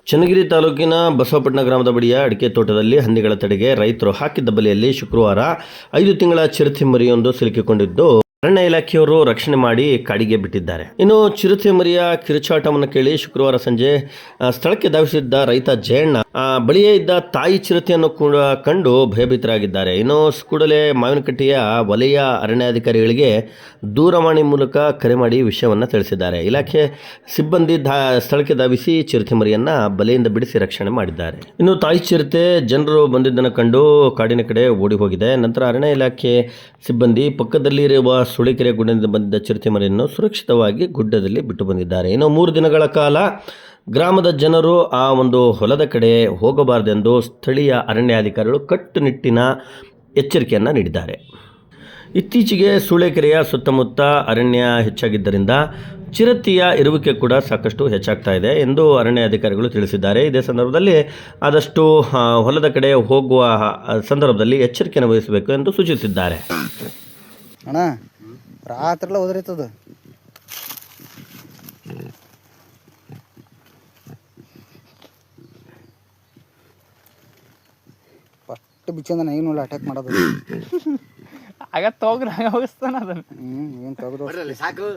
ಚನ್ನಗಿರಿ ತಾಲೂಕಿನ ಬಸವಪಟ್ಟಣ ಗ್ರಾಮದ ಬಳಿಯ ಅಡಿಕೆ ತೋಟದಲ್ಲಿ ಹಂದಿಗಳ ತಡೆಗೆ ರೈತರು ಹಾಕಿದ್ದ ಬಲೆಯಲ್ಲಿ ಶುಕ್ರವಾರ 5 ತಿಂಗಳ ಚಿರತೆ ಮರಿಯೊಂದು ಸಿಲುಕಿಕೊಂಡಿದ್ದು ಅರಣ್ಯ ಇಲಾಖೆಯವರು ರಕ್ಷಣೆ ಮಾಡಿ ಕಾಡಿಗೆ ಬಿಟ್ಟಿದ್ದಾರೆ. ಇನ್ನು ಚಿರತೆ ಮರಿಯ ಕಿರುಚಾಟವನ್ನು ಕೇಳಿ ಶುಕ್ರವಾರ ಸಂಜೆ ಸ್ಥಳಕ್ಕೆ ಧಾವಿಸಿದ್ದ ರೈತ ಜಯಣ್ಣ ಬಳಿಯೇ ಇದ್ದ ತಾಯಿ ಚಿರತೆಯನ್ನು ಕೂಡ ಕಂಡು ಭಯಭೀತರಾಗಿದ್ದಾರೆ. ಇನ್ನು ಕೂಡಲೇ ಮಾವಿನಕಟ್ಟೆಯ ವಲಯ ಅರಣ್ಯಾಧಿಕಾರಿಗಳಿಗೆ ದೂರವಾಣಿ ಮೂಲಕ ಕರೆ ಮಾಡಿ ವಿಷಯವನ್ನು ತಿಳಿಸಿದ್ದಾರೆ. ಇಲಾಖೆ ಸಿಬ್ಬಂದಿ ಸ್ಥಳಕ್ಕೆ ಧಾವಿಸಿ ಚಿರತೆ ಮರಿಯನ್ನ ಬಲೆಯಿಂದ ಬಿಡಿಸಿ ರಕ್ಷಣೆ ಮಾಡಿದ್ದಾರೆ. ಇನ್ನು ತಾಯಿ ಚಿರತೆ ಜನರು ಬಂದಿದ್ದನ್ನು ಕಂಡು ಕಾಡಿನ ಕಡೆ ಓಡಿ ಹೋಗಿದೆ. ನಂತರ ಅರಣ್ಯ ಇಲಾಖೆ ಸಿಬ್ಬಂದಿ ಪಕ್ಕದಲ್ಲಿರುವ ಸುಳಿಕೆರೆ ಗುಡ್ಡದಿಂದ ಬಂದಿದ್ದ ಚಿರತೆ ಮರಿಯನ್ನು ಸುರಕ್ಷಿತವಾಗಿ ಗುಡ್ಡದಲ್ಲಿ ಬಿಟ್ಟು ಬಂದಿದ್ದಾರೆ. ಇನ್ನು 3 ದಿನಗಳ ಕಾಲ ಗ್ರಾಮದ ಜನರು ಆ ಒಂದು ಹೊಲದ ಕಡೆ ಹೋಗಬಾರದೆಂದು ಸ್ಥಳೀಯ ಅರಣ್ಯಾಧಿಕಾರಿಗಳು ಕಟ್ಟುನಿಟ್ಟಿನ ಎಚ್ಚರಿಕೆಯನ್ನು ನೀಡಿದ್ದಾರೆ. ಇತ್ತೀಚೆಗೆ ಸೂಳೆಕೆರೆಯ ಸುತ್ತಮುತ್ತ ಅರಣ್ಯ ಹೆಚ್ಚಾಗಿದ್ದರಿಂದ ಚಿರತೆಯ ಇರುವಿಕೆ ಕೂಡ ಸಾಕಷ್ಟು ಹೆಚ್ಚಾಗ್ತಾ ಇದೆ ಎಂದು ಅರಣ್ಯಾಧಿಕಾರಿಗಳು ತಿಳಿಸಿದ್ದಾರೆ. ಇದೇ ಸಂದರ್ಭದಲ್ಲಿ ಆದಷ್ಟು ಹೊಲದ ಕಡೆ ಹೋಗುವ ಸಂದರ್ಭದಲ್ಲಿ ಎಚ್ಚರಿಕೆಯನ್ನು ವಹಿಸಬೇಕು ಎಂದು ಸೂಚಿಸಿದ್ದಾರೆ. ಅಣ್ಣ ರಾತ್ರೆಲ್ಲ ಉದುರಿತದ. ಫಸ್ಟ್ ಬಿಚ್ಚಂದ ಈಗ ನೋಡಿ ಅಟ್ಯಾಕ್ ಮಾಡೋದು ಆಗ ಹೋಗಿಸ್ತಾನ ಅದನ್ನ ಏನು ತೆಗೆದು ಸಾಕು